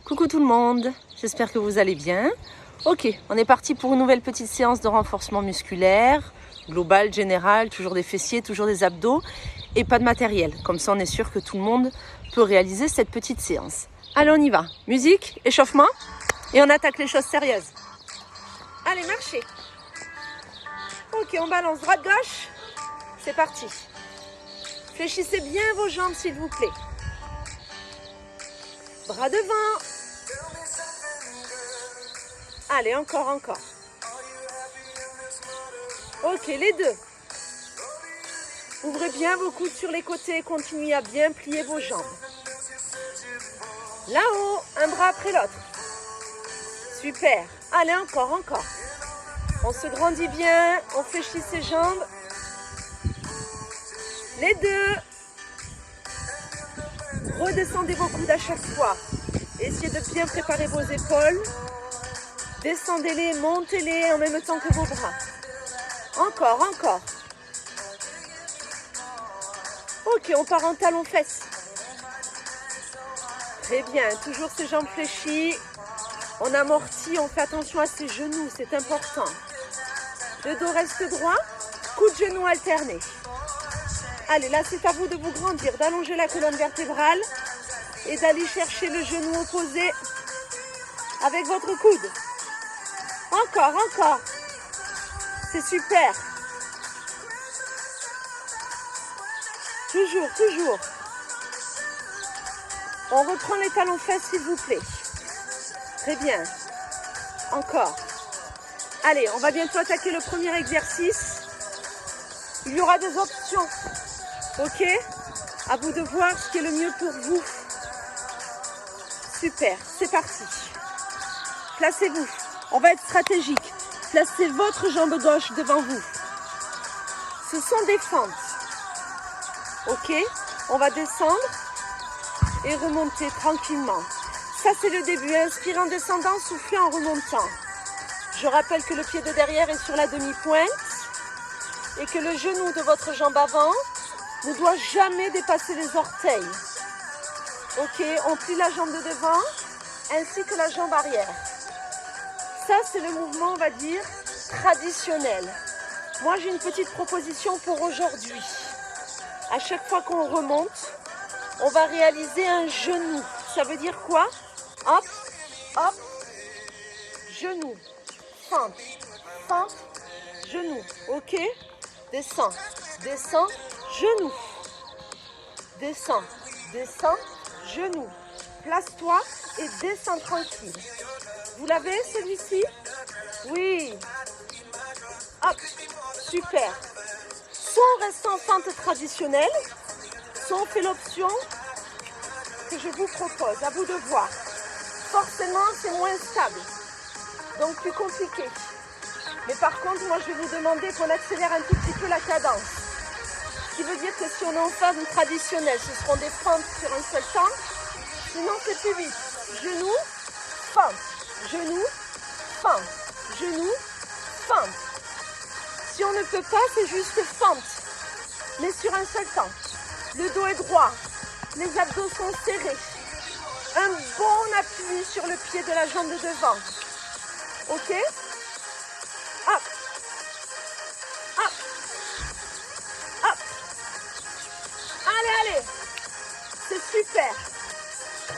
Coucou tout le monde, j'espère que vous allez bien. Ok, on est parti pour une nouvelle petite séance de renforcement musculaire, global, général, toujours des fessiers, toujours des abdos et pas de matériel. Comme ça on est sûr que tout le monde peut réaliser cette petite séance. Allez, on y va. Musique, échauffement et on attaque les choses sérieuses. Allez, marchez. Ok, on balance droite-gauche. C'est parti. Fléchissez bien vos jambes s'il vous plaît. Bras devant. Allez, encore. Ok, les deux. Ouvrez bien vos coudes sur les côtés et continuez à bien plier vos jambes. Là-haut, un bras après l'autre. Super. Allez, encore. On se grandit bien, on fléchit ses jambes. Les deux. Redescendez vos coudes à chaque fois. Essayez de bien préparer vos épaules. Descendez-les, montez-les en même temps que vos bras. Encore. Ok, on part en talons-fesses. Très bien, toujours ses jambes fléchies. On amortit, on fait attention à ses genoux, c'est important. Le dos reste droit, coude de genou alterné. Allez, là c'est à vous de vous grandir, d'allonger la colonne vertébrale et d'aller chercher le genou opposé avec votre coude. Encore. C'est super. Toujours. On reprend les talons-fesses s'il vous plaît. Très bien. Encore. Allez, on va bientôt attaquer le premier exercice. Il y aura des options. Ok? À vous de voir ce qui est le mieux pour vous. Super, c'est parti. Placez-vous. On va être stratégique. Placez votre jambe gauche devant vous. Ce sont des fentes. Ok? On va descendre et remonter tranquillement. Ça, c'est le début. Inspirez en descendant, soufflez en remontant. Je rappelle que le pied de derrière est sur la demi-pointe et que le genou de votre jambe avant ne doit jamais dépasser les orteils. Ok, on plie la jambe de devant ainsi que la jambe arrière. Ça, c'est le mouvement, on va dire, traditionnel. Moi, j'ai une petite proposition pour aujourd'hui. À chaque fois qu'on remonte, on va réaliser un genou. Ça veut dire quoi? Hop, genou, fente, genou. Ok? Descends, genou. Descends, genou. Place-toi et descends tranquille. Vous l'avez celui-ci? Oui. Hop, super. Soit on reste en fente traditionnelle, soit on fait l'option que je vous propose. À vous de voir. Forcément, c'est moins stable. Donc plus compliqué. Mais par contre, moi je vais vous demander qu'on accélère un tout petit peu la cadence. Ce qui veut dire que si on est en phase traditionnelle, ce seront des fentes sur un seul temps. Sinon, c'est plus vite. Genou, fente. Genou, fente. Genou, fente. Si on ne peut pas, c'est juste fente. Mais sur un seul temps. Le dos est droit. Les abdos sont serrés. Un bon appui sur le pied de la jambe de devant. Ok? Hop. Allez. C'est super.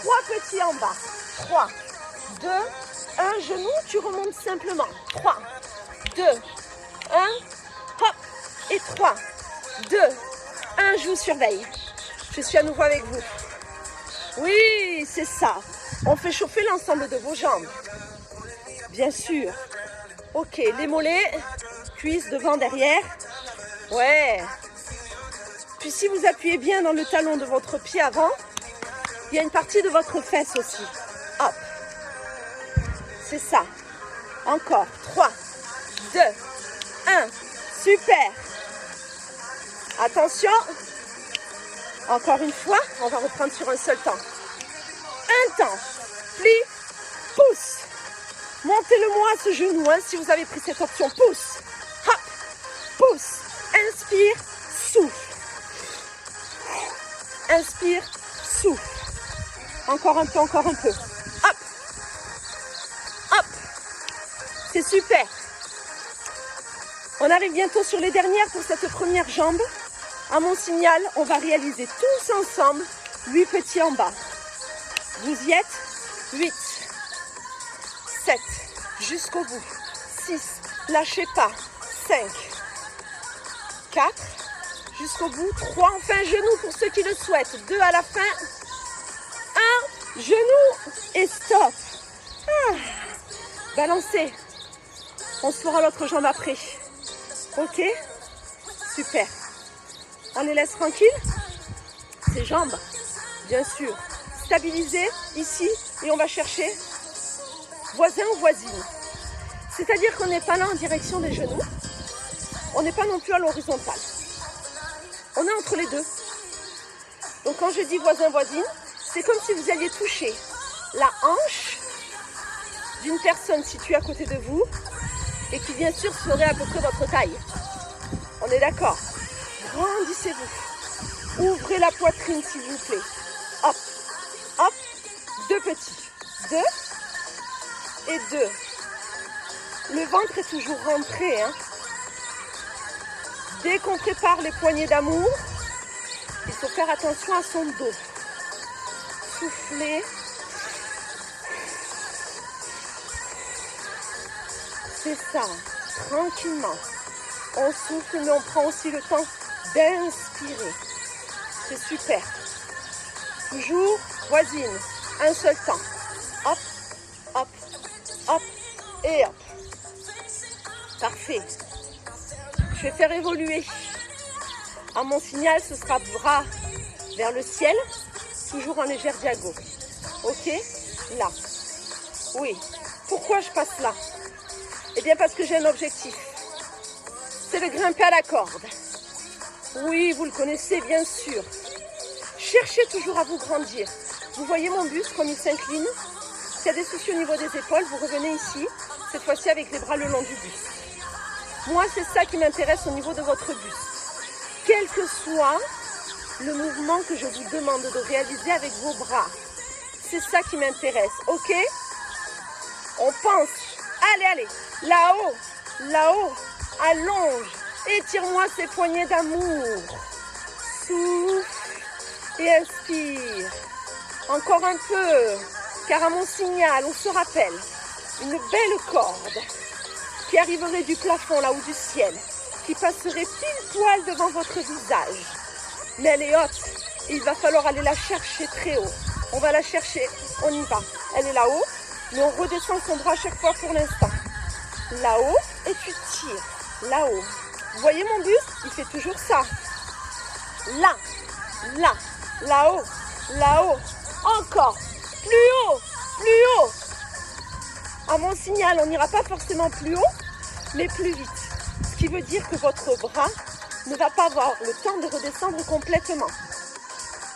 3 petits en bas. 3, 2, 1. Genou, tu remontes simplement. 3, 2, 1. Hop. Et 3, 2, 1. Je vous surveille. Je suis à nouveau avec vous. Oui, c'est ça. On fait chauffer l'ensemble de vos jambes. Bien sûr. Ok, les mollets, cuisses devant, derrière. Ouais. Puis si vous appuyez bien dans le talon de votre pied avant, il y a une partie de votre fesse aussi. Hop. C'est ça. Encore. 3, 2, 1. Super. Attention. Encore une fois, on va reprendre sur un seul temps. Un temps. Plie, pousse. Montez-le-moi ce genou, si vous avez pris cette option. Pousse. Hop. Pousse. Inspire, souffle. Inspire, souffle. Encore un peu. Hop. C'est super. On arrive bientôt sur les dernières pour cette première jambe. À mon signal, on va réaliser tous ensemble 8 petits en bas. Vous y êtes? 8, 7, jusqu'au bout. 6, lâchez pas. 5, 4, jusqu'au bout. 3, enfin genou pour ceux qui le souhaitent. 2 à la fin. 1, genou et stop. Balancez. On se fera l'autre jambe après. Ok? Super. On les laisse tranquilles. Ces jambes, bien sûr, stabilisées ici. Et on va chercher voisin ou voisine. C'est-à-dire qu'on n'est pas là en direction des genoux. On n'est pas non plus à l'horizontale. On est entre les deux. Donc quand je dis voisin-voisine, c'est comme si vous alliez toucher la hanche d'une personne située à côté de vous et qui bien sûr serait à peu près votre taille. On est d'accord? Grandissez-vous. Ouvrez la poitrine s'il vous plaît. Hop, hop, 2 petits. 2 et 2. Le ventre est toujours rentré. Dès qu'on prépare les poignées d'amour, il faut faire attention à son dos. Soufflez. C'est ça, tranquillement. On souffle, mais on prend aussi le temps d'inspirer. C'est super. Toujours voisine, un seul temps. Hop, hop, hop et hop. Parfait. Je vais faire évoluer. À mon signal, ce sera bras vers le ciel, toujours en légère diago. Ok? Là. Oui. Pourquoi je passe là? Eh bien parce que j'ai un objectif. C'est de grimper à la corde. Oui, vous le connaissez bien sûr. Cherchez toujours à vous grandir. Vous voyez mon buste comme il s'incline? S'il y a des soucis au niveau des épaules, vous revenez ici, cette fois-ci avec les bras le long du buste. Moi, c'est ça qui m'intéresse au niveau de votre buste. Quel que soit le mouvement que je vous demande de réaliser avec vos bras. C'est ça qui m'intéresse, ok? On pense. Allez, allez. Là-haut, là-haut. Allonge. Étire-moi ces poignées d'amour. Souffle et inspire. Encore un peu. Car à mon signal, on se rappelle, une belle corde qui arriverait du plafond là ou du ciel, qui passerait pile poil devant votre visage. Mais elle est haute. Il va falloir aller la chercher très haut. On va la chercher. On y va. Elle est là-haut, mais on redescend son bras à chaque fois pour l'instant. Là-haut, et tu tires. Là-haut. Vous voyez mon buste? Il fait toujours ça. Là, là, là-haut, là-haut. Encore. Plus haut, plus haut. À mon signal, on n'ira pas forcément plus haut, mais plus vite. Ce qui veut dire que votre bras ne va pas avoir le temps de redescendre complètement.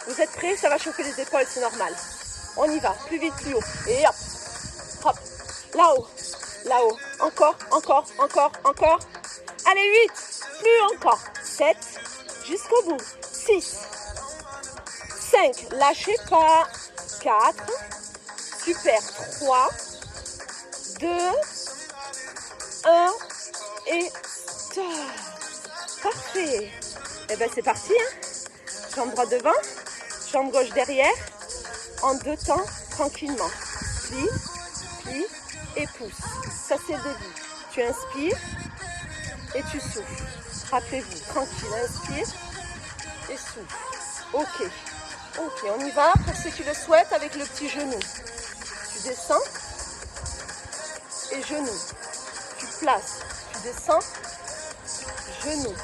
Vous êtes prêts? Ça va chauffer les épaules, c'est normal. On y va, plus vite, plus haut. Et hop, hop, là-haut, là-haut. Encore, encore, encore, encore. Allez, 8, plus encore. 7, jusqu'au bout. 6, 5, lâchez pas. 4, super. 3, 2, 1 et stop. Parfait. Et bien c'est parti. Jambe droite devant, jambe gauche derrière, en 2 temps, tranquillement. Plie, plie et pousse. Ça c'est le début. Tu inspires et tu souffles. Rappelez-vous, tranquille, inspire et souffle. Ok. Ok, on y va pour ceux qui le souhaitent avec le petit genou. Tu descends et genou. Tu places, tu descends, genou.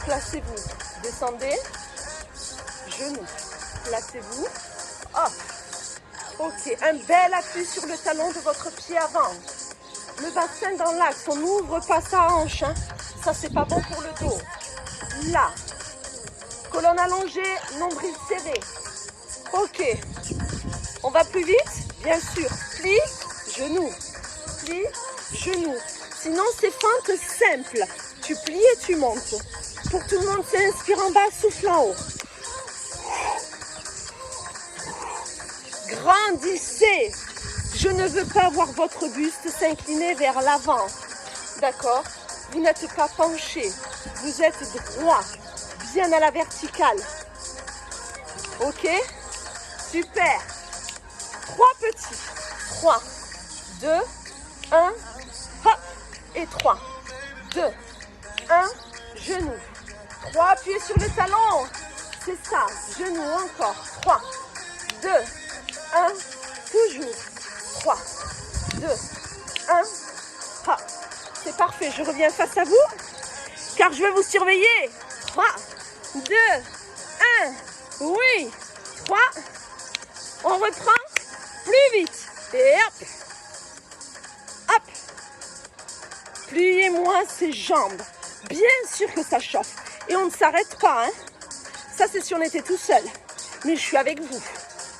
Placez-vous, descendez, genou. Placez-vous, hop. Ok, un bel appui sur le talon de votre pied avant. Le bassin dans l'axe, on n'ouvre pas sa hanche. Ça, c'est pas bon pour le dos. Là, colonne allongée, nombril serré. Ok, on va plus vite, bien sûr. Plie, genou, plie, genou. Sinon, c'est fente simple. Tu plies et tu montes. Pour tout le monde, c'est inspire en bas, souffle en haut. Grandissez. Je ne veux pas voir votre buste s'incliner vers l'avant. D'accord? Vous n'êtes pas penché. Vous êtes droit. Bien à la verticale. Ok? Super. 3 petits. 3, 2, 1. Hop. Et 3, 2, 1. Genou. 3, appuyez sur le talon. C'est ça. Genou encore. 3, 2, 1. Toujours. 3, 2, 1. Hop. C'est parfait. Je reviens face à vous. Car je vais vous surveiller. 3, 2, 1. Oui. 3. On reprend. Plus vite. Et hop. Hop. Pliez-moi ces jambes. Bien sûr que ça chauffe. Et on ne s'arrête pas. Hein. Ça, c'est si on était tout seul. Mais je suis avec vous.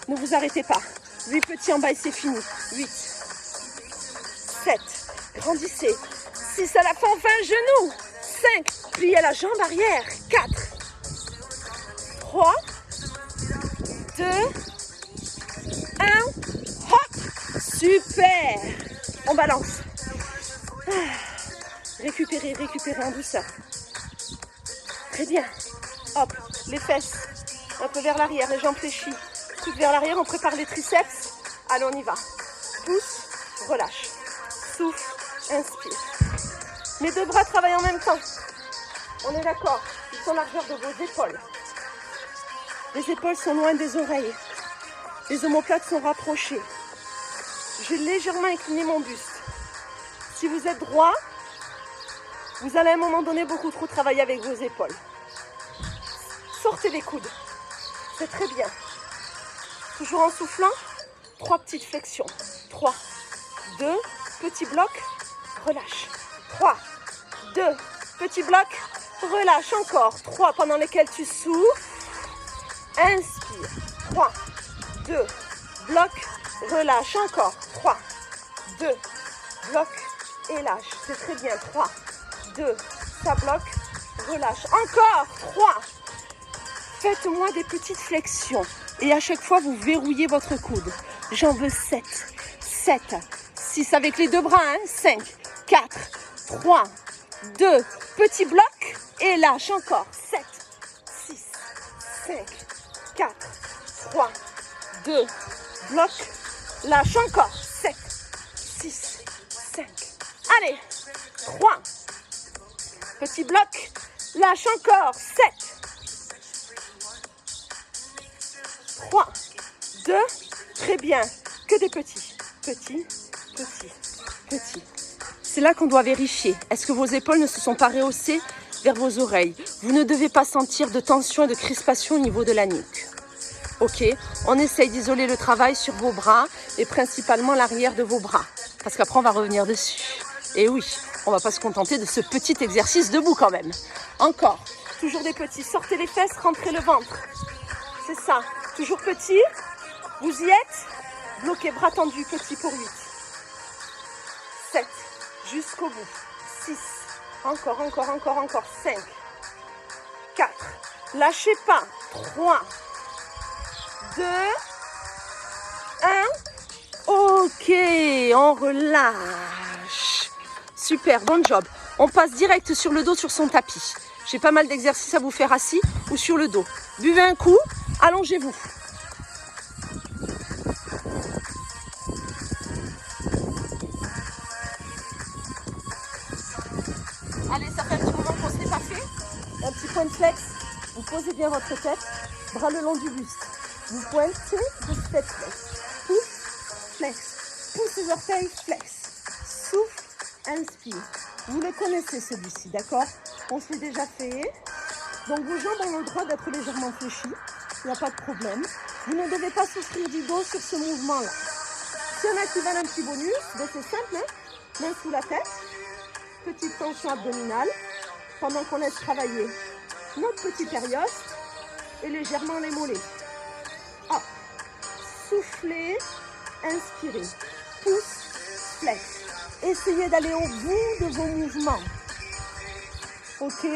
Ne vous arrêtez pas. 8 petits en bas et c'est fini. 8. 7. Grandissez. 6 à la fin, enfin un genou. 5. Pliez la jambe arrière. 4. 3. 2. 1. Hop. Super. On balance. Récupérez, récupérez en douceur. Très bien. Hop, les fesses. Un peu vers l'arrière, les jambes fléchies. Tout vers l'arrière, on prépare les triceps. Allez, on y va. Pousse, relâche. Souffle, inspire. Mes 2 bras travaillent en même temps. On est d'accord. Ils sont largeur de vos épaules. Les épaules sont loin des oreilles. Les omoplates sont rapprochées. J'ai légèrement incliné mon buste. Si vous êtes droit, vous allez à un moment donné beaucoup trop travailler avec vos épaules. Sortez les coudes. C'est très bien. Toujours en soufflant. 3 petites flexions. 3, 2, petit bloc, relâche. 3, 2, petit bloc, relâche encore. 3 pendant lesquels tu souffles. Inspire. 3, 2, bloc, relâche encore. 3, 2, bloc et lâche. C'est très bien. 3, 2, ça bloque, relâche. Encore 3. Faites-moi des petites flexions. Et à chaque fois, vous verrouillez votre coude. J'en veux 7. 7. 6 avec les 2 bras. 5, 4, 3, 2. Petit bloc. Et lâche encore. 7, 6, 5, 4, 3, 2. Bloc. Lâche encore. 7, 6, 5. Allez. 3. Petit bloc. Lâche encore. 7. 3, 2, très bien. Que des petits. Petits, petits, petits. C'est là qu'on doit vérifier. Est-ce que vos épaules ne se sont pas rehaussées vers vos oreilles? Vous ne devez pas sentir de tension et de crispation au niveau de la nuque. Ok, on essaye d'isoler le travail sur vos bras et principalement l'arrière de vos bras. Parce qu'après, on va revenir dessus. Et oui, on ne va pas se contenter de ce petit exercice debout quand même. Encore, toujours des petits. Sortez les fesses, rentrez le ventre. C'est ça. Toujours petit. Vous y êtes. Bloquez, bras tendus, petit pour 8. 7. Jusqu'au bout. 6. Encore, encore, encore, encore. 5. 4. Lâchez pas. 3. 2. 1. Ok, on relâche. Super, bon job. On passe direct sur le dos sur son tapis. J'ai pas mal d'exercices à vous faire assis ou sur le dos. Buvez un coup, allongez-vous. Allez, ça fait un petit moment qu'on ne s'est pas fait. Un petit point de flex. Vous posez bien votre tête, bras le long du buste. Vous pointez, vous faites flex. Pousse, flex. Pousse les orteils, flex. Souffle, inspire. Vous le connaissez celui-ci, d'accord? On se l'est déjà fait. Donc vos jambes ont le droit d'être légèrement fléchies. Il n'y a pas de problème. Vous ne devez pas souffrir du dos sur ce mouvement-là. S'il y en a qui veulent un petit bonus, ben c'est simple, hein? Main sous la tête. Petite tension abdominale. Pendant qu'on laisse travailler notre petit périoste et légèrement les mollets. Hop. Soufflez, inspirez. Pousse, flex. Essayez d'aller au bout de vos mouvements. Ok?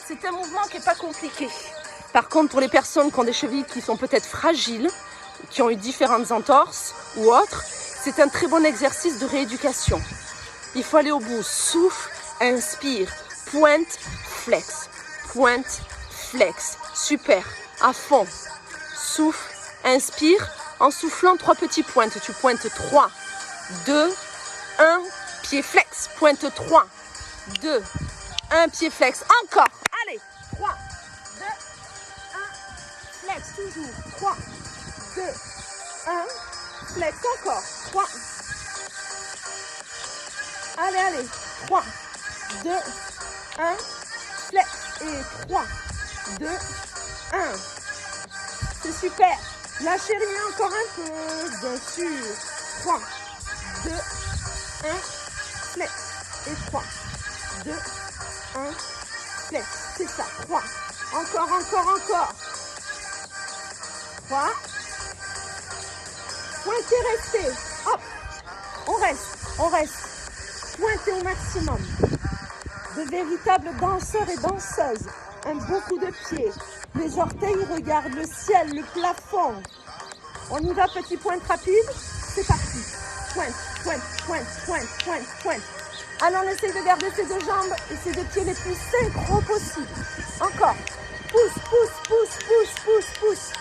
C'est un mouvement qui n'est pas compliqué. Par contre, pour les personnes qui ont des chevilles qui sont peut-être fragiles, qui ont eu différentes entorses ou autres, c'est un très bon exercice de rééducation. Il faut aller au bout. Souffle, inspire. Pointe, flex. Pointe, flex. Super. À fond. Souffle, inspire. En soufflant, 3 petits pointes. Tu pointes 3, 2, 1. Pied flex. Pointe 3, 2, 1. Pied flex. Encore. Allez. 3, 2, 1. Flex. Toujours. 3, 2, 1. Flex. Encore. 3. Allez, allez. 3, 2, 1. Flex. Et 3, 2, 1. C'est super. Lâchez rien encore un peu. Bien sûr. 3, 2, 1. Flex. Et 3, 2, 1. Flex. C'est ça. 3. Encore, encore, encore. 3. Pointez, restez. Hop. On reste. On reste. Pointez au maximum. De véritables danseurs et danseuses. Un beau coup de pied. Les orteils regardent le ciel, le plafond. On y va, petit pointe rapide. C'est parti. Pointe, pointe, pointe, pointe, pointe, pointe. Allez, on essaye de garder ses 2 jambes et ses 2 pieds les plus synchro possible. Encore. Pousse, pousse, pousse, pousse, pousse, pousse.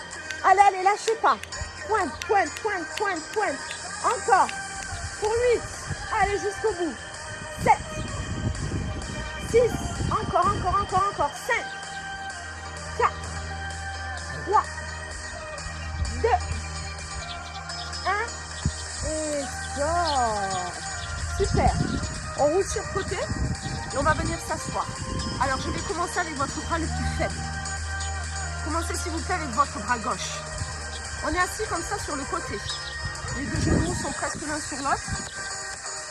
Allez, allez, lâchez pas. Pointe, pointe, pointe, pointe, pointe. Encore. Pour 8. Allez, jusqu'au bout. 7. 6. Encore, encore, encore, encore. 5. 4. 3. 2. 1. Et sort. Super. On roule sur le côté et on va venir s'asseoir. Alors, je vais commencer avec votre bras le plus faible. Commencez s'il vous plaît avec votre bras gauche. On est assis comme ça sur le côté. Les 2 genoux sont presque l'un sur l'autre.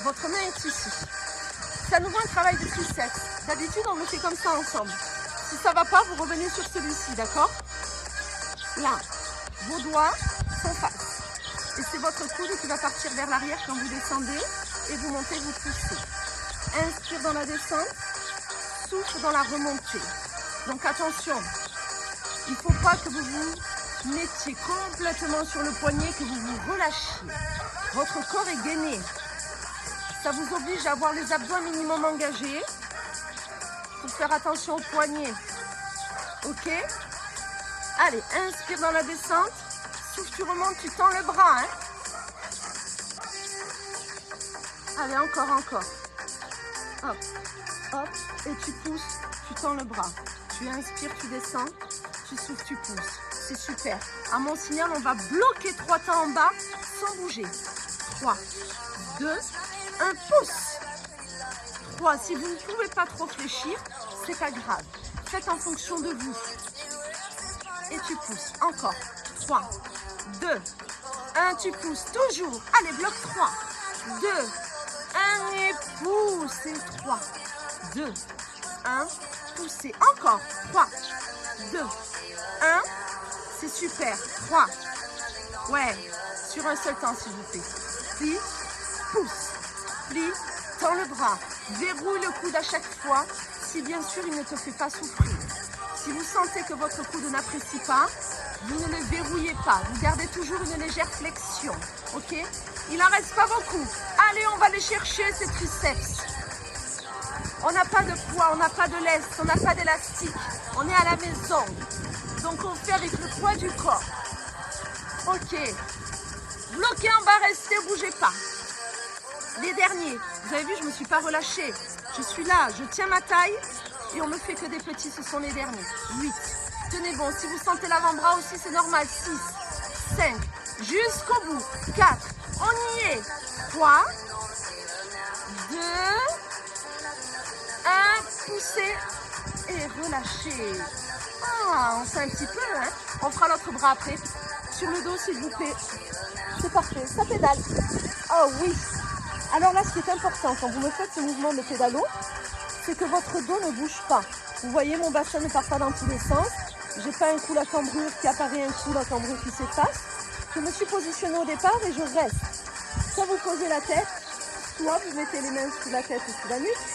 Votre main est ici. C'est à nouveau un travail de triceps. D'habitude, on le fait comme ça ensemble. Si ça ne va pas, vous revenez sur celui-ci, d'accord? Là, vos doigts sont face. Et c'est votre coude qui va partir vers l'arrière quand vous descendez. Et vous montez, vous poussez. Inspire dans la descente. Souffle dans la remontée. Donc attention, il ne faut pas que vous vous mettiez complètement sur le poignet, que vous vous relâchiez. Votre corps est gainé. Ça vous oblige à avoir les abdos minimum engagés. Il faut faire attention au poignet. Ok? Allez, inspire dans la descente. Souffle, tu remontes, tu tends le bras. Hein? Allez, encore, encore. Hop, hop. Et tu pousses, tu tends le bras. Tu inspires, tu descends. Tu souffles, tu pousses. C'est super. À mon signal, on va bloquer 3 temps en bas sans bouger. 3, 2, 1, pouce. 3, si vous ne pouvez pas trop fléchir, c'est pas grave. Faites en fonction de vous. Et tu pousses. Encore. 3, 2, 1, tu pousses. Toujours. Allez, bloc 3, 2, 1 et pousse. Et 3, 2, 1, poussez. Encore. 3, 2, 1. C'est super. 3. Ouais. Sur un seul temps, s'il vous plaît. Plie, pousse. Plie, tends le bras. Verrouille le coude à chaque fois, si bien sûr il ne te fait pas souffrir. Si vous sentez que votre coude n'apprécie pas, vous ne le verrouillez pas. Vous gardez toujours une légère flexion. Ok? Il n'en reste pas beaucoup. Allez, on va aller chercher ces triceps. On n'a pas de poids, on n'a pas de lest, on n'a pas d'élastique. On est à la maison. Donc on fait avec le poids du corps. Ok. Bloquez en bas, restez, bougez pas. Les derniers. Vous avez vu, je ne me suis pas relâchée. Je suis là, je tiens ma taille. Et on ne fait que des petits, ce sont les derniers. 8. Tenez bon, si vous sentez l'avant-bras aussi, c'est normal. 6, 5, jusqu'au bout. 4, on y est. 3, 2, 1, poussez et relâchez. Ah, on sait un petit peu, hein. On fera l'autre bras après. Sur le dos, s'il vous plaît. C'est parfait, ça pédale. Oh oui. Alors là, ce qui est important, quand vous me faites ce mouvement de pédalo, c'est que votre dos ne bouge pas. Vous voyez, mon bassin ne part pas dans tous les sens. Je n'ai pas un coup la cambrure qui apparaît, un coup la cambrure qui s'efface. Je me suis positionnée au départ et je reste. Soit vous posez la tête, soit vous mettez les mains sous la tête ou sous la nuque.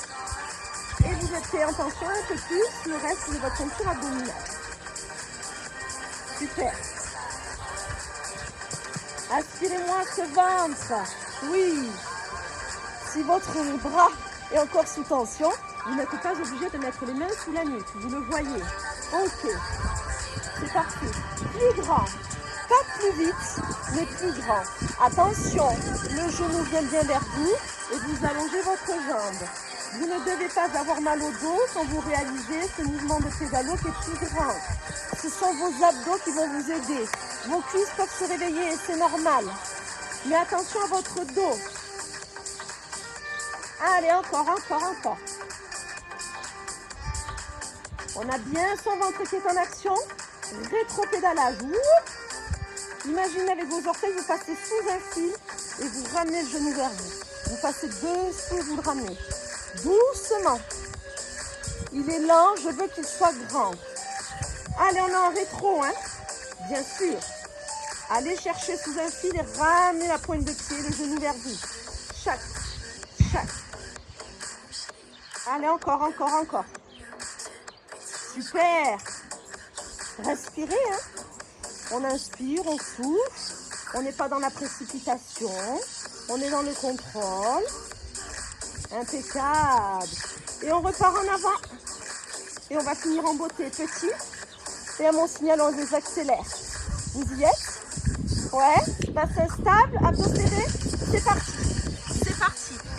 Et vous mettez en tension un peu plus le reste de votre ceinture abdominale. Super. Aspirez-moi ce ventre. Oui. Si votre bras est encore sous tension, vous n'êtes pas obligé de mettre les mains sous la nuque. Vous le voyez. Ok. C'est parti. Plus grand. Pas plus vite, mais plus grand. Attention, le genou vient bien vers vous et vous allongez votre jambe. Vous ne devez pas avoir mal au dos quand vous réalisez ce mouvement de pédalo qui est plus grand. Ce sont vos abdos qui vont vous aider. Vos cuisses peuvent se réveiller et c'est normal. Mais attention à votre dos. Allez, encore. On a bien son ventre qui est en action. Rétro-pédalage. Imaginez avec vos orteils, vous passez sous un fil et vous ramenez le genou vers vous. Vous passez dessous, vous le ramenez. Doucement. Il est lent, je veux qu'il soit grand. Allez, on est en rétro, hein? Bien sûr. Allez chercher sous un fil et ramenez la pointe de pied, le genou vers vous. Chaque. Allez, encore. Super. Respirez, hein? On inspire, on souffle. On n'est pas dans la précipitation. On est dans le contrôle. Impeccable. Et on repart en avant. Et on va finir en beauté. Petit. Et à mon signal, on les accélère. Vous y êtes? Ouais. Bassin stable, abdos serrés. C'est parti.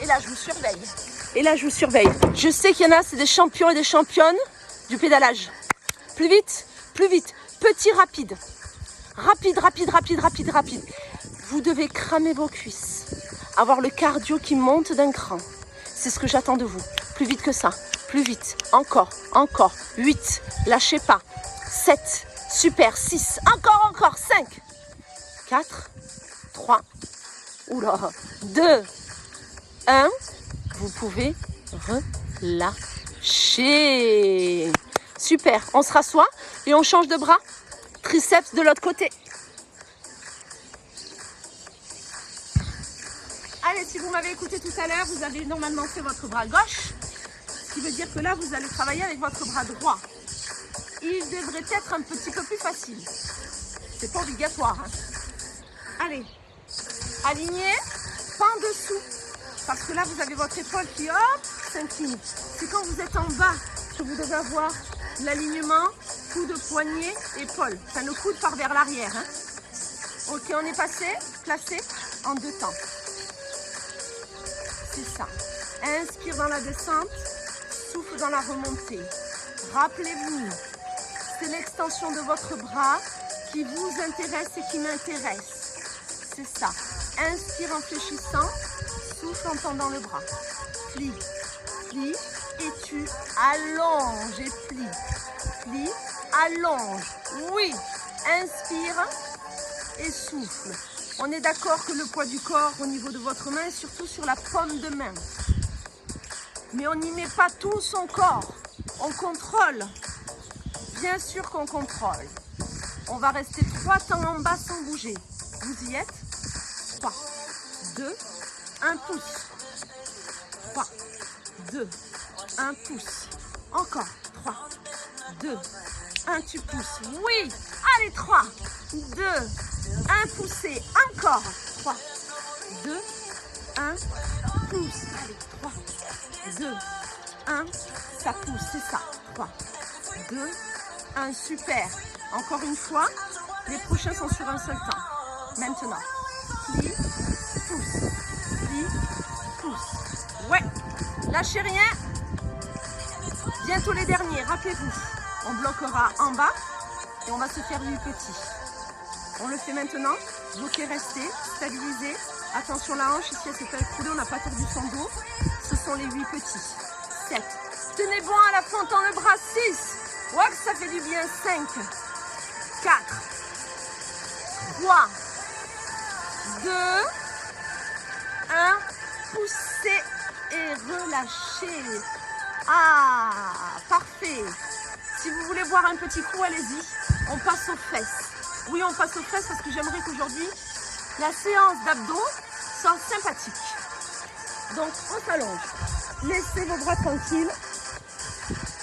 Et là, je vous surveille. Je sais qu'il y en a, c'est des champions et des championnes du pédalage. Plus vite. Petit, rapide. Rapide. Vous devez cramer vos cuisses. Avoir le cardio qui monte d'un cran. C'est ce que j'attends de vous. Plus vite que ça. Plus vite. Encore. 8. Lâchez pas. 7. Super. 6. Encore. 5. 4. 3. 2. 1. Vous pouvez relâcher. Super. On se rassoit et on change de bras. Triceps de l'autre côté. Allez, si vous m'avez écouté tout à l'heure, vous avez normalement fait votre bras gauche. Ce qui veut dire que là, vous allez travailler avec votre bras droit. Il devrait être un petit peu plus facile. C'est pas obligatoire, hein. Allez, alignez, pas en dessous. Parce que là, vous avez votre épaule qui, hop, s'incline. C'est quand vous êtes en bas que vous devez avoir l'alignement, coude, poignet, épaule. Enfin, le coude part vers l'arrière, hein. Ok, on est placé en 2 temps. C'est ça. Inspire dans la descente, souffle dans la remontée. Rappelez-vous, c'est l'extension de votre bras qui vous intéresse et qui m'intéresse. C'est ça. Inspire en fléchissant, souffle en tendant le bras. Plie, et tu allonges et plie, allonge. Oui, inspire et souffle. On est d'accord que le poids du corps au niveau de votre main est surtout sur la paume de main. Mais on n'y met pas tout son corps. On contrôle. Bien sûr qu'on contrôle. On va rester 3 temps en bas sans bouger. Vous y êtes? 3, 2, 1 pouce. 3, 2, 1 pouce. Encore. 3, 2, 1, tu pousses. Oui. Allez, 3, 2, 1, poussez. Encore. 3, 2, 1, pousse. Allez, 3, 2, 1, ça pousse, c'est ça. 3, 2, 1, super. Encore une fois, les prochains sont sur un seul temps. Maintenant, plie, pousse. Ouais, lâchez rien. Bientôt les derniers, rappelez-vous. On bloquera en bas et on va se faire 8 petits. On le fait maintenant. Bloquez, restez, stabilisez. Attention la hanche, ici elle s'est pas écroulée, on n'a pas tordu son dos. Ce sont les 8 petits. 7. Tenez bon à la fin, tend le bras. 6. Ouais, que ça fait du bien. 5. 4. 3. 2. 1. Poussez et relâchez. Ah, parfait. Si vous voulez boire un petit coup, allez-y. On passe aux fesses. Oui, on passe aux fesses parce que j'aimerais qu'aujourd'hui, la séance d'abdos soit sympathique. Donc, on s'allonge. Laissez vos bras tranquilles.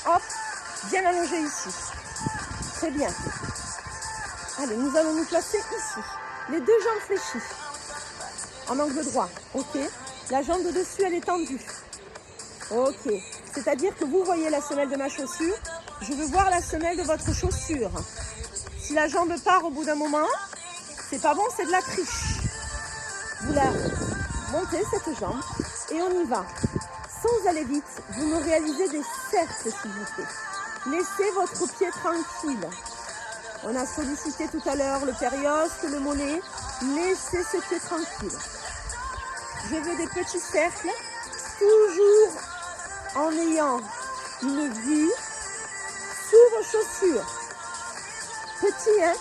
Hop, bien allongé ici. Très bien. Allez, nous allons nous placer ici. Les 2 jambes fléchies. En angle droit, ok. La jambe de dessus, elle est tendue. Ok. C'est-à-dire que vous voyez la semelle de ma chaussure. Je veux voir la semelle de votre chaussure. Si la jambe part au bout d'un moment, c'est pas bon, c'est de la triche. Vous la montez, cette jambe, et on y va. Sans aller vite, vous me réalisez des cercles, s'il vous plaît. Laissez votre pied tranquille. On a sollicité tout à l'heure le périosque, le mollet. Laissez ce pied tranquille. Je veux des petits cercles, toujours en ayant une vue sous vos chaussures. Petits, hein,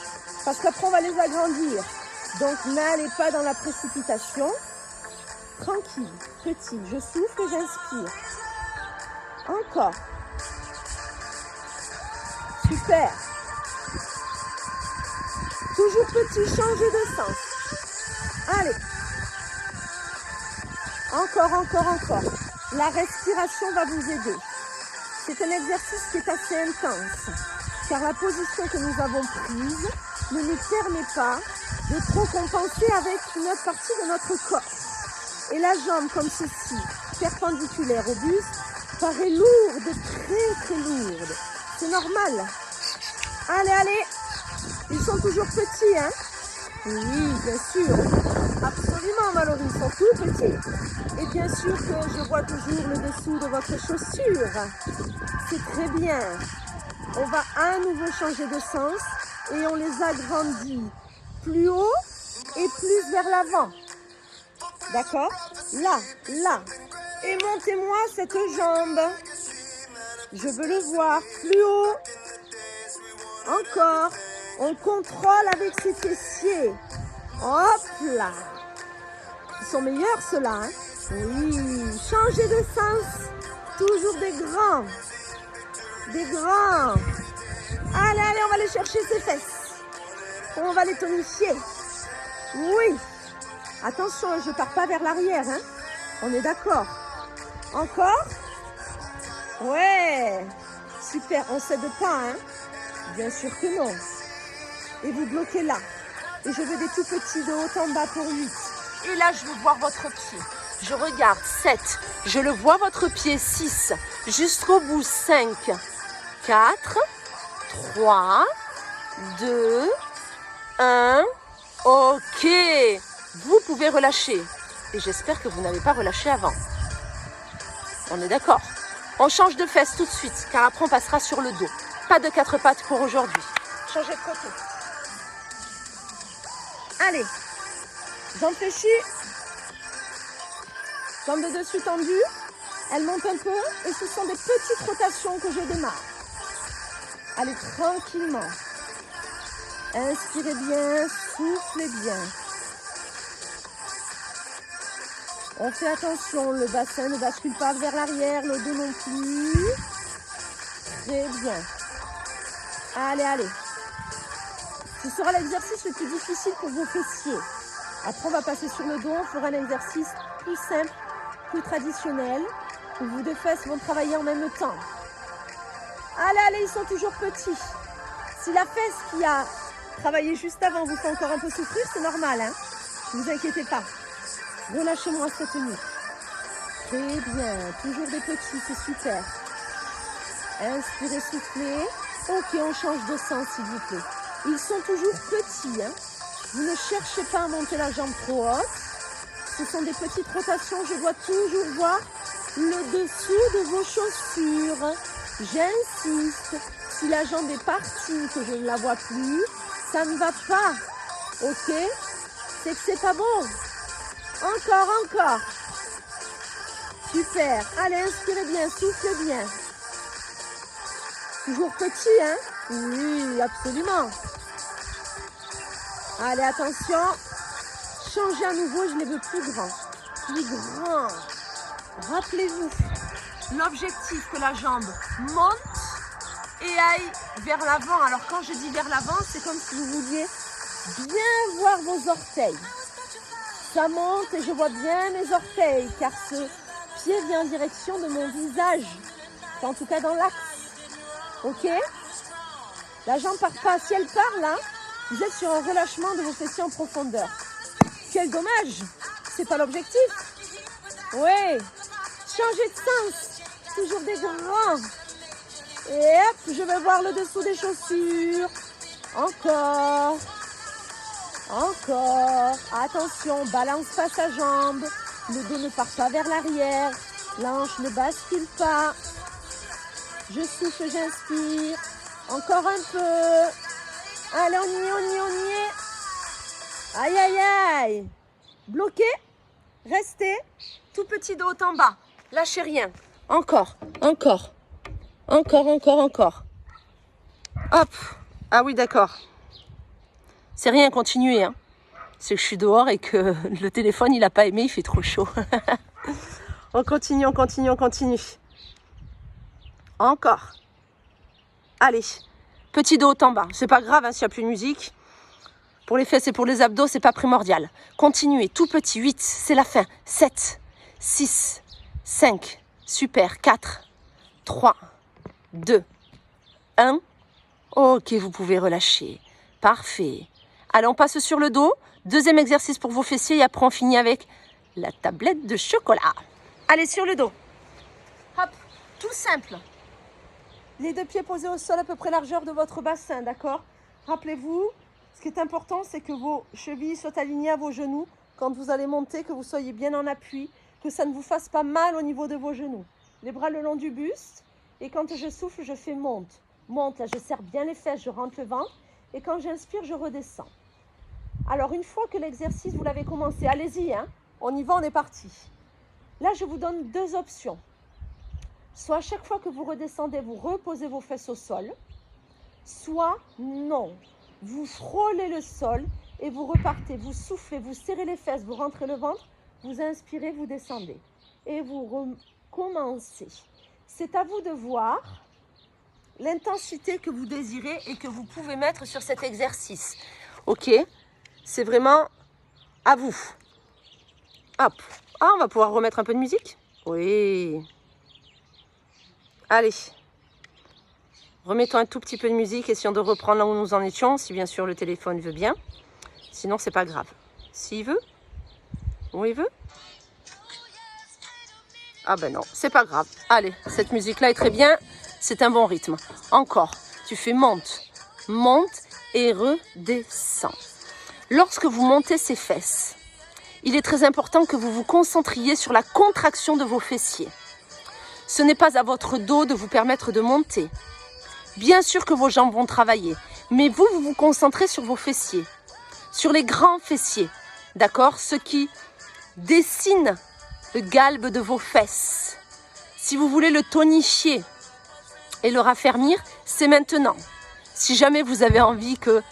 parce qu'après on va les agrandir. Donc n'allez pas dans la précipitation. Tranquille, petit, je souffle et j'inspire. Encore. Super. Toujours petit, changez de sens. Allez. Encore. La respiration va vous aider. C'est un exercice qui est assez intense, car la position que nous avons prise ne nous permet pas de trop compenser avec une autre partie de notre corps. Et la jambe comme ceci, perpendiculaire au buste, paraît lourde, très lourde. C'est normal. Allez. Ils sont toujours petits, hein? Oui, bien sûr. Absolument, Mallory, ils sont tout petits. Et bien sûr que je vois toujours le dessous de votre chaussure. C'est très bien. On va à nouveau changer de sens et on les agrandit plus haut et plus vers l'avant. D'accord? Là. Et montez-moi cette jambe. Je veux le voir plus haut. Encore. On contrôle avec ses fessiers. Hop là. Ils sont meilleurs ceux-là. Hein? Oui. Changez de sens. Toujours des grands. Allez, on va aller chercher ses fesses. On va les tonifier. Oui. Attention, je ne pars pas vers l'arrière. Hein? On est d'accord. Encore. Ouais. Super, on ne cède pas. Hein? Bien sûr que non. Et vous bloquez là. Et je veux des tout petits de haut en bas pour 8. Et là, je veux voir votre pied. Je regarde 7. Je le vois votre pied 6. Jusqu'au bout 5. 4. 3. 2. 1. Ok. Vous pouvez relâcher. Et j'espère que vous n'avez pas relâché avant. On est d'accord. On change de fesses tout de suite, car après on passera sur le dos. Pas de 4 pattes pour aujourd'hui. Changez de côté. Allez. Jambes fléchies. Jambes de dessus tendues. Elles montent un peu. Et ce sont des petites rotations que je démarre. Allez, tranquillement. Inspirez bien, soufflez bien. On fait attention, le bassin ne bascule pas vers l'arrière, le dos non plus. Très bien. Allez. Ce sera l'exercice le plus difficile pour vos fessiers. Après, on va passer sur le dos, on fera un exercice plus simple, plus traditionnel, où vos deux fesses vont travailler en même temps. Allez, ils sont toujours petits. Si la fesse qui a travaillé juste avant vous fait encore un peu souffrir, c'est normal, hein. Ne vous inquiétez pas. Relâchez-moi cette nuit. Très bien. Toujours des petits, c'est super. Inspirez, soufflez. Ok, on change de sens, s'il vous plaît. Ils sont toujours petits, hein. Vous ne cherchez pas à monter la jambe trop haute. Ce sont des petites rotations. Je dois toujours voir le dessous de vos chaussures. J'insiste. Si la jambe est partie, que je ne la vois plus, ça ne va pas. Ok? C'est que c'est pas bon. Encore. Super. Allez, inspirez bien, soufflez bien. Toujours petit, hein? Oui, absolument. Allez, attention. Changez à nouveau, je les veux plus grands. Plus grands. Rappelez-vous, l'objectif que la jambe monte et aille vers l'avant. Alors quand je dis vers l'avant, c'est comme si vous vouliez bien voir vos orteils. Ça monte et je vois bien mes orteils, car ce pied vient en direction de mon visage. En tout cas dans l'axe. Ok? La jambe part pas. Si elle part là, vous êtes sur un relâchement de vos fessiers en profondeur. Quel dommage! C'est pas l'objectif. Oui. Changez de sens. Toujours des grands. Et hop, je vais voir le dessous des chaussures. Encore. Encore. Attention, balance pas sa jambe. Le dos ne part pas vers l'arrière. L'hanche ne bascule pas. Je souffle, j'inspire. Encore un peu. Allez, on y est. Aïe, aïe, aïe. Bloqué. Restez. Tout petit de haut en bas. Lâchez rien. Encore. Encore. Hop. Ah oui, d'accord. C'est rien, continuez. Hein. C'est que je suis dehors et que le téléphone, il n'a pas aimé, il fait trop chaud. On continue. Encore. Allez. Petit de haut en bas. C'est pas grave hein, s'il n'y a plus de musique. Pour les fesses et pour les abdos, c'est pas primordial. Continuez. Tout petit. 8. C'est la fin. 7. 6. 5. Super. 4. 3. 2. 1. Ok, vous pouvez relâcher. Parfait. Allez, on passe sur le dos. Deuxième exercice pour vos fessiers et après on finit avec la tablette de chocolat. Allez, sur le dos. Hop, tout simple. Les deux pieds posés au sol à peu près largeur de votre bassin, d'accord? Rappelez-vous, ce qui est important, c'est que vos chevilles soient alignées à vos genoux. Quand vous allez monter, que vous soyez bien en appui, que ça ne vous fasse pas mal au niveau de vos genoux. Les bras le long du buste. Et quand je souffle, je fais monte. Monte, là, je serre bien les fesses, je rentre le ventre. Et quand j'inspire, je redescends. Alors, une fois que l'exercice, vous l'avez commencé, allez-y, hein, on y va, on est parti. Là, je vous donne deux options. Soit à chaque fois que vous redescendez, vous reposez vos fesses au sol. Soit non, vous frôlez le sol et vous repartez. Vous soufflez, vous serrez les fesses, vous rentrez le ventre, vous inspirez, vous descendez. Et vous recommencez. C'est à vous de voir l'intensité que vous désirez et que vous pouvez mettre sur cet exercice. Ok? C'est vraiment à vous. Hop. Ah, on va pouvoir remettre un peu de musique? Oui. Allez. Remettons un tout petit peu de musique, essayons de reprendre là où nous en étions, si bien sûr le téléphone veut bien. Sinon, c'est pas grave. S'il veut? Où il veut? Ah ben non, c'est pas grave. Allez, cette musique-là est très bien. C'est un bon rythme. Encore. Tu fais monte, monte et redescends. Lorsque vous montez ces fesses, il est très important que vous vous concentriez sur la contraction de vos fessiers. Ce n'est pas à votre dos de vous permettre de monter. Bien sûr que vos jambes vont travailler, mais vous vous concentrez sur vos fessiers, sur les grands fessiers, d'accord? Ceux qui dessinent le galbe de vos fesses. Si vous voulez le tonifier et le raffermir, c'est maintenant. Si jamais vous avez envie que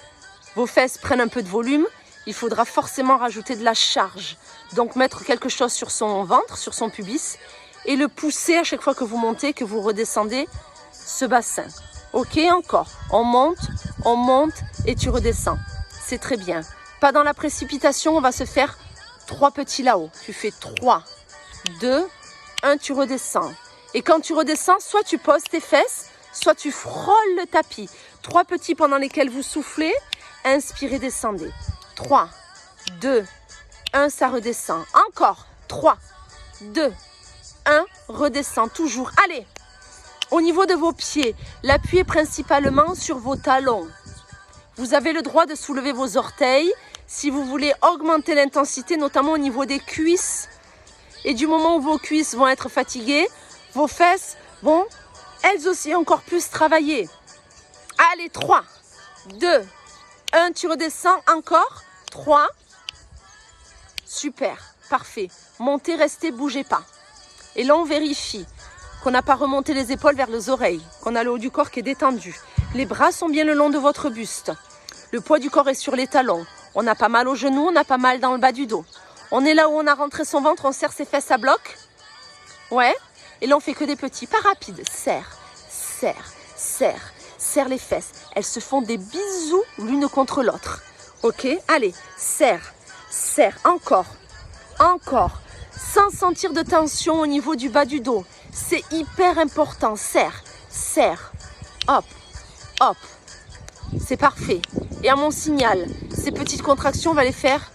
vos fesses prennent un peu de volume, il faudra forcément rajouter de la charge. Donc mettre quelque chose sur son ventre, sur son pubis, et le pousser à chaque fois que vous montez, que vous redescendez ce bassin. Ok, encore. On monte et tu redescends. C'est très bien. Pas dans la précipitation, on va se faire 3 petits là-haut. Tu fais 3, 2, 1, tu redescends. Et quand tu redescends, soit tu poses tes fesses, soit tu frôles le tapis. 3 petits pendant lesquels vous soufflez. Inspirez, descendez. 3, 2, 1, ça redescend. Encore. 3, 2, 1, redescend. Toujours. Allez. Au niveau de vos pieds, l'appui est principalement sur vos talons. Vous avez le droit de soulever vos orteils si vous voulez augmenter l'intensité, notamment au niveau des cuisses. Et du moment où vos cuisses vont être fatiguées, vos fesses vont elles aussi encore plus travailler. Allez, 3, 2, 1, tu redescends. Encore. 3. Super, parfait. Montez, restez, bougez pas. Et là, on vérifie qu'on n'a pas remonté les épaules vers les oreilles, qu'on a le haut du corps qui est détendu. Les bras sont bien le long de votre buste. Le poids du corps est sur les talons. On n'a pas mal aux genoux, on n'a pas mal dans le bas du dos. On est là où on a rentré son ventre, on serre ses fesses à bloc. Ouais. Et là, on fait que des petits, pas rapides. Serre, serre, serre, serre les fesses. Elles se font des bisous l'une contre l'autre. Ok? Allez, serre, serre, encore, encore. Sans sentir de tension au niveau du bas du dos. C'est hyper important. Serre, serre, hop, hop. C'est parfait. Et à mon signal, ces petites contractions, on va les faire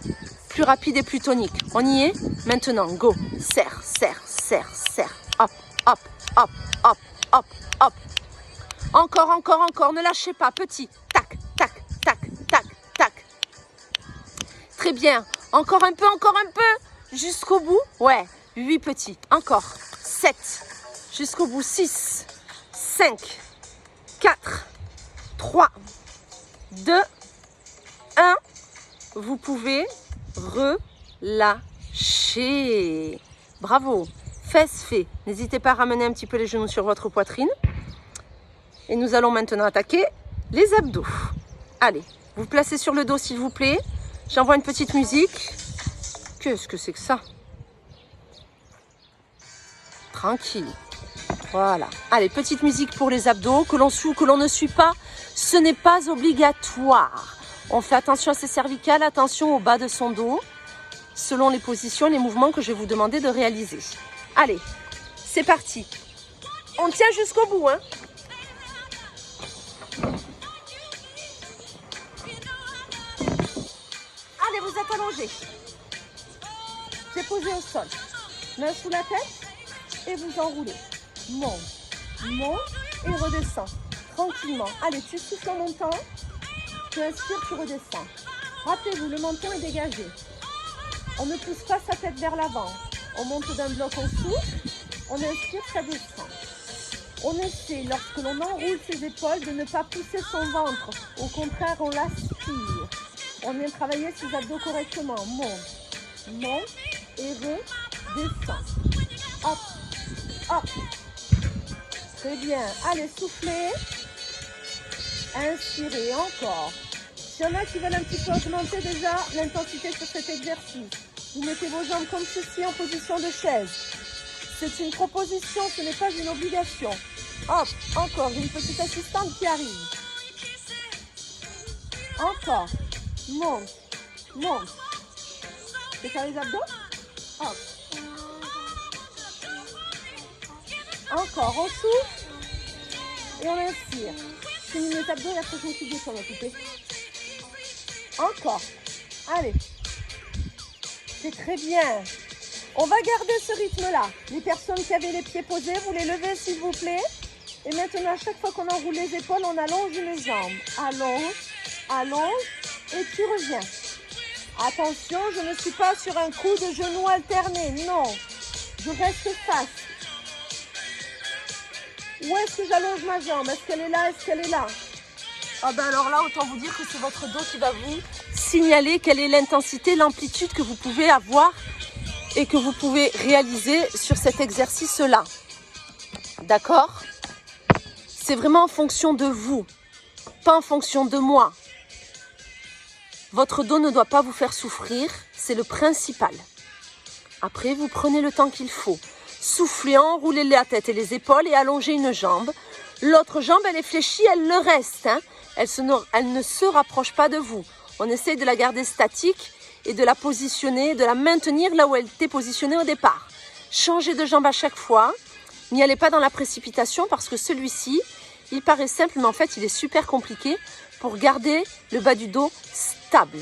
plus rapide et plus tonique. On y est? Maintenant, go. Serre, serre, serre, serre. Hop, hop, hop, hop, hop, hop. Encore, encore, encore. Ne lâchez pas. Petit. Tac, tac, tac, tac, tac. Très bien. Encore un peu, encore un peu. Jusqu'au bout. Ouais. 8 petits. Encore. 7. Jusqu'au bout. 6, 5, 4, 3, 2, 1. Vous pouvez relâcher. Bravo. Fesses fait. N'hésitez pas à ramener un petit peu les genoux sur votre poitrine. Et nous allons maintenant attaquer les abdos. Allez, vous vous placez sur le dos s'il vous plaît. J'envoie une petite musique. Qu'est-ce que c'est que ça? Tranquille. Voilà. Allez, petite musique pour les abdos. Que l'on suit ou que l'on ne suit pas, ce n'est pas obligatoire. On fait attention à ses cervicales, attention au bas de son dos, selon les positions et les mouvements que je vais vous demander de réaliser. Allez, c'est parti. On tient jusqu'au bout, hein. Allez, vous êtes allongés. J'ai posé au sol. Main sous la tête et vous enroulez. Monte, monte et redescend. Tranquillement. Allez, tu souffles en montant. Tu inspires, tu redescends. Rappelez-vous, le menton est dégagé. On ne pousse pas sa tête vers l'avant. On monte d'un bloc, on souffle. On inspire, ça descend. On essaie, lorsque l'on enroule ses épaules, de ne pas pousser son ventre. Au contraire, on l'aspire. On vient travailler ses abdos correctement. Monte, monte et redescend. Hop, hop. Très bien. Allez, soufflez. Inspirez encore. S'il y en a qui veulent un petit peu augmenter déjà l'intensité sur cet exercice, vous mettez vos jambes comme ceci en position de chaise. C'est une proposition, ce n'est pas une obligation. Hop, encore, j'ai une petite assistante qui arrive. Encore, monte, monte. C'est faire les abdos? Hop. Encore, on souffle et on inspire. Je finis mes abdos et après je m'occupe de ça, ma poupée. Encore. Allez. C'est très bien. On va garder ce rythme-là. Les personnes qui avaient les pieds posés, vous les levez s'il vous plaît. Et maintenant, à chaque fois qu'on enroule les épaules, on allonge les jambes. Allonge, allonge et tu reviens. Attention, je ne suis pas sur un coup de genou alterné. Non. Je reste face. Où est-ce que j'allonge ma jambe? Est-ce qu'elle est là? Est-ce qu'elle est là? Ah ben alors là, autant vous dire que c'est votre dos qui va vous signaler quelle est l'intensité, l'amplitude que vous pouvez avoir et que vous pouvez réaliser sur cet exercice-là. D'accord? C'est vraiment en fonction de vous, pas en fonction de moi. Votre dos ne doit pas vous faire souffrir, c'est le principal. Après, vous prenez le temps qu'il faut. Soufflez, enroulez la tête et les épaules et allongez une jambe. L'autre jambe, elle est fléchie, elle le reste. Hein. Elle ne se rapproche pas de vous. On essaye de la garder statique et de la positionner, de la maintenir là où elle était positionnée au départ. Changez de jambe à chaque fois. N'y allez pas dans la précipitation parce que celui-ci, il paraît simple, mais en fait, il est super compliqué pour garder le bas du dos stable.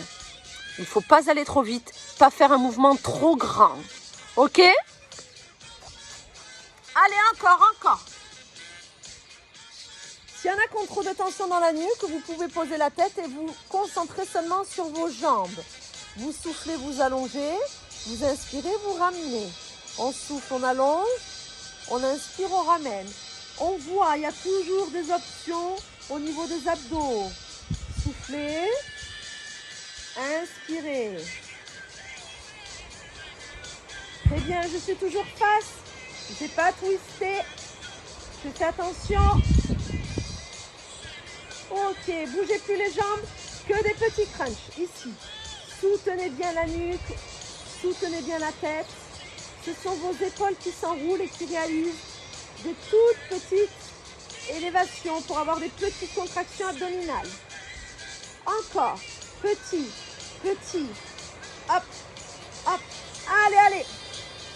Il ne faut pas aller trop vite, pas faire un mouvement trop grand. Ok ? Allez, encore. S'il y en a qui ont trop de tension dans la nuque, vous pouvez poser la tête et vous concentrer seulement sur vos jambes. Vous soufflez, vous allongez, vous inspirez, vous ramenez. On souffle, on allonge, on inspire, on ramène. On voit, il y a toujours des options au niveau des abdos. Soufflez, inspirez. Très bien, je suis toujours face. Je n'ai pas twisté. Je fais attention. Ok, bougez plus les jambes, que des petits crunchs. Ici, soutenez bien la nuque, soutenez bien la tête. Ce sont vos épaules qui s'enroulent et qui réalisent des toutes petites élévations pour avoir des petites contractions abdominales. Encore, petit, hop, hop. Allez.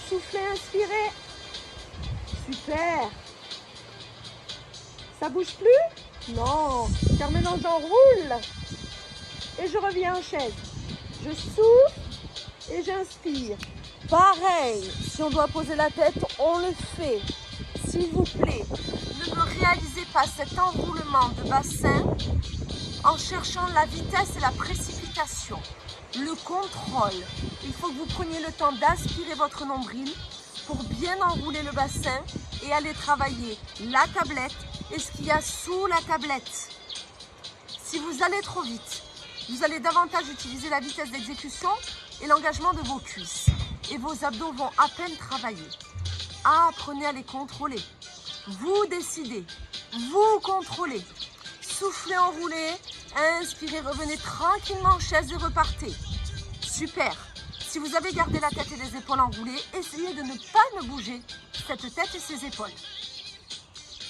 Soufflez, inspirez. Super. Ça bouge plus? Non. Car maintenant j'enroule. Et je reviens en chaise. Je souffle. et j'inspire. Pareil, si on doit poser la tête, on le fait. S'il vous plaît, ne me réalisez pas cet enroulement de bassin en cherchant la vitesse et la précipitation. Le contrôle. Il faut que vous preniez le temps d'aspirer votre nombril pour bien enrouler le bassin et aller travailler la tablette et ce qu'il y a sous la tablette. Si vous allez trop vite, vous allez davantage utiliser la vitesse d'exécution et l'engagement de vos cuisses. Et vos abdos vont à peine travailler. Apprenez à les contrôler. Vous décidez. Vous contrôlez. Soufflez, enroulez. Inspirez, revenez tranquillement en chaise et repartez. Super. Si vous avez gardé la tête et les épaules enroulées, essayez de ne pas bouger cette tête et ces épaules.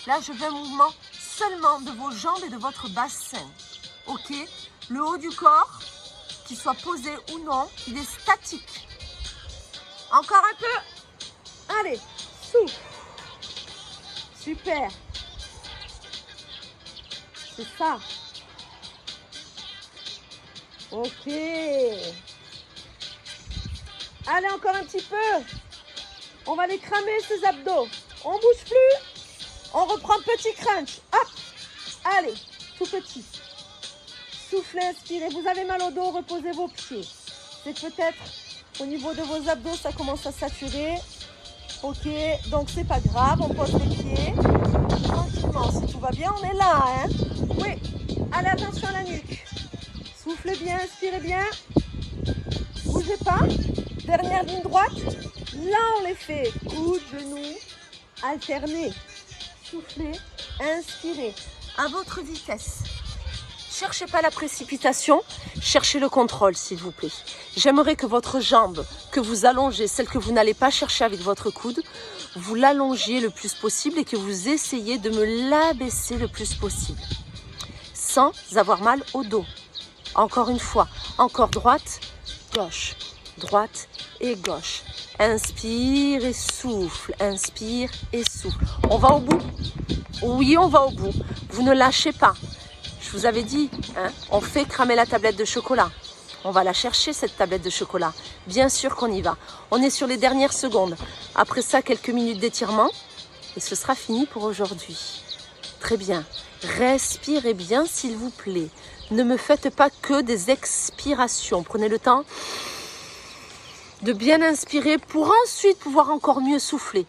Là, je veux un mouvement seulement de vos jambes et de votre bassin. Ok? Le haut du corps, qu'il soit posé ou non, il est statique. Encore un peu. Allez, souffle. Super. C'est ça. Ok. Allez, encore un petit peu. On va les cramer, ces abdos. On bouge plus. On reprend petit crunch. Hop. Allez, tout petit. Soufflez, inspirez. Vous avez mal au dos, reposez vos pieds. C'est peut-être au niveau de vos abdos, ça commence à saturer. Ok, donc c'est pas grave, on pose les pieds. Tranquillement, si tout va bien, on est là. Hein? Oui, allez, attention à la nuque. Soufflez bien, inspirez bien. Bougez pas. Dernière ligne droite. Là, on les fait. Coude, genou, alternez. Soufflez, inspirez. À votre vitesse. Cherchez pas la précipitation, cherchez le contrôle, s'il vous plaît. J'aimerais que votre jambe, que vous allongez, celle que vous n'allez pas chercher avec votre coude, vous l'allongiez le plus possible et que vous essayiez de me l'abaisser le plus possible. Sans avoir mal au dos. Encore une fois, encore droite, gauche, droite et gauche. Inspire et souffle, inspire et souffle. On va au bout? Oui, on va au bout. Vous ne lâchez pas. Je vous avais dit, hein, on fait cramer la tablette de chocolat. On va la chercher, cette tablette de chocolat. Bien sûr qu'on y va. On est sur les dernières secondes. Après ça, quelques minutes d'étirement. Et ce sera fini pour aujourd'hui. Très bien. Respirez bien, s'il vous plaît. Ne me faites pas que des expirations. Prenez le temps de bien inspirer pour ensuite pouvoir encore mieux souffler.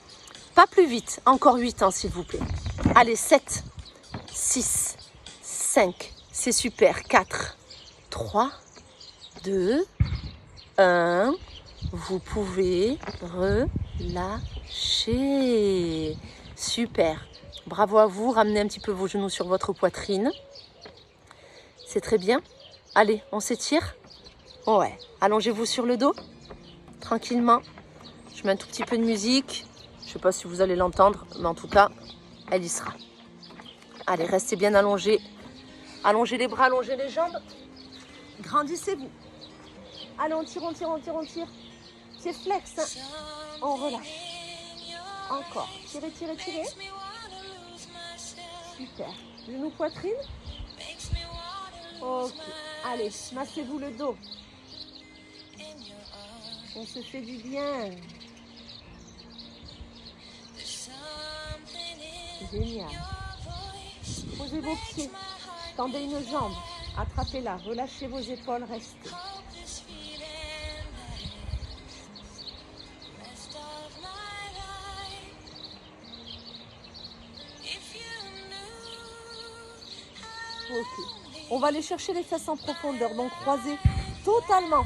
Pas plus vite. Encore 8 ans, s'il vous plaît. Allez, 7, 6, 5, c'est super, 4, 3, 2, 1, vous pouvez relâcher. Super, bravo à vous, ramenez un petit peu vos genoux sur votre poitrine. C'est très bien. Allez, on s'étire. Ouais, allongez-vous sur le dos, tranquillement. Je mets un tout petit peu de musique. Je ne sais pas si vous allez l'entendre, mais en tout cas, elle y sera. Allez, restez bien allongés. Allongez les bras, allongez les jambes. Grandissez-vous. Allez, on tire, on tire, on tire, on tire. C'est flex. Hein. On relâche. Encore. Tirez, tirez, tirez. Super. Genou, poitrine. Ok. Allez, massez-vous le dos. On se fait du bien. Génial. Posez vos pieds. Tendez une jambe, attrapez-la, relâchez vos épaules, restez. Ok. On va aller chercher les fesses en profondeur, donc croisez totalement.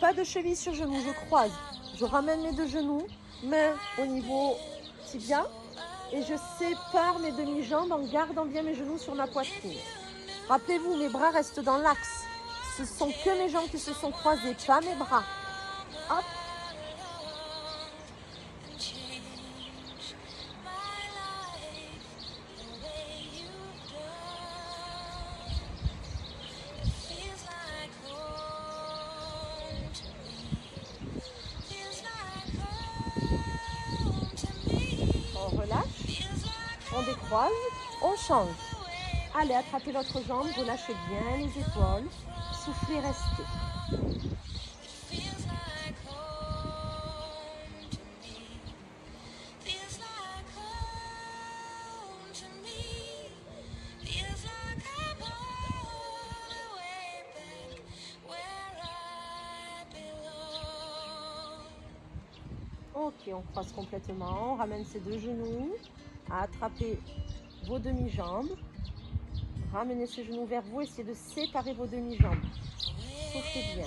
Pas de cheville sur genou, je croise. Je ramène mes deux genoux, main au niveau tibia. Et je sépare mes demi-jambes en gardant bien mes genoux sur ma poitrine. Rappelez-vous, mes bras restent dans l'axe. Ce sont que mes jambes qui se sont croisées, pas mes bras. Hop. On relâche. On décroise. On change. Allez, attrapez l'autre jambe, relâchez bien les épaules. Soufflez, restez. Ok, on croise complètement. On ramène ses deux genoux. À attraper vos demi-jambes. Ramenez ces genoux vers vous. Essayez de séparer vos demi-jambes. Soufflez bien.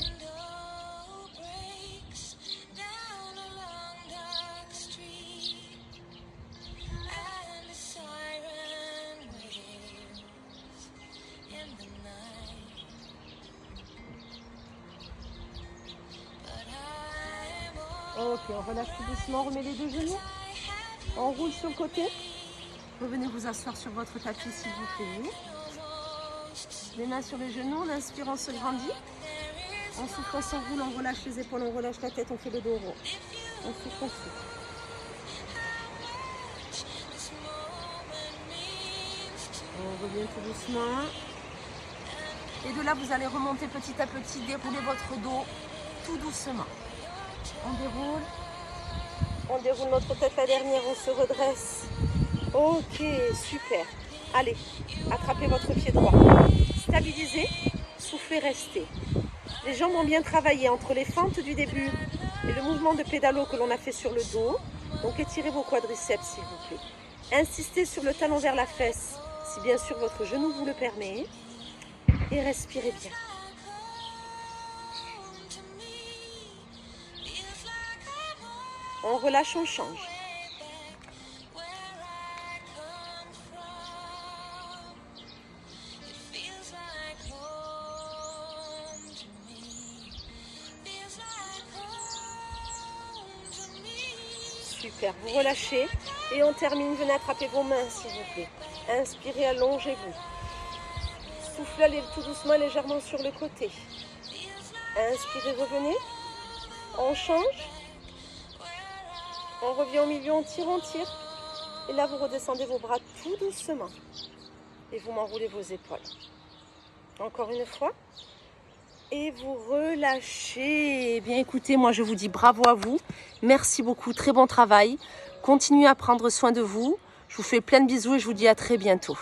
Ok, on relâche tout doucement, on remet les deux genoux. On roule sur le côté. Revenez vous asseoir sur votre tapis s'il vous plaît. Les mains sur les genoux, on inspire, on se grandit. On souffle, on s'enroule, on relâche les épaules, on relâche la tête, on fait le dos rond. On souffle, on souffle. On revient tout doucement. Et de là, vous allez remonter petit à petit, dérouler votre dos tout doucement. On déroule notre tête la dernière, on se redresse. Ok, super. Allez, attrapez votre pied droit. Stabilisez, soufflez, restez. Les jambes ont bien travaillé entre les fentes du début et le mouvement de pédalo que l'on a fait sur le dos. Donc étirez vos quadriceps s'il vous plaît. Insistez sur le talon vers la fesse, si bien sûr votre genou vous le permet. Et respirez bien. On relâche, on change. Super, vous relâchez et on termine. Venez attraper vos mains s'il vous plaît. Inspirez, allongez-vous. Soufflez, allez tout doucement, légèrement sur le côté. Inspirez, revenez. On change. On revient au milieu, on tire, on tire. Et là, vous redescendez vos bras tout doucement. Et vous m'enroulez vos épaules. Encore une fois. Et vous relâchez. Eh bien, écoutez, moi, je vous dis bravo à vous. Merci beaucoup, très bon travail. Continuez à prendre soin de vous. Je vous fais plein de bisous et je vous dis à très bientôt.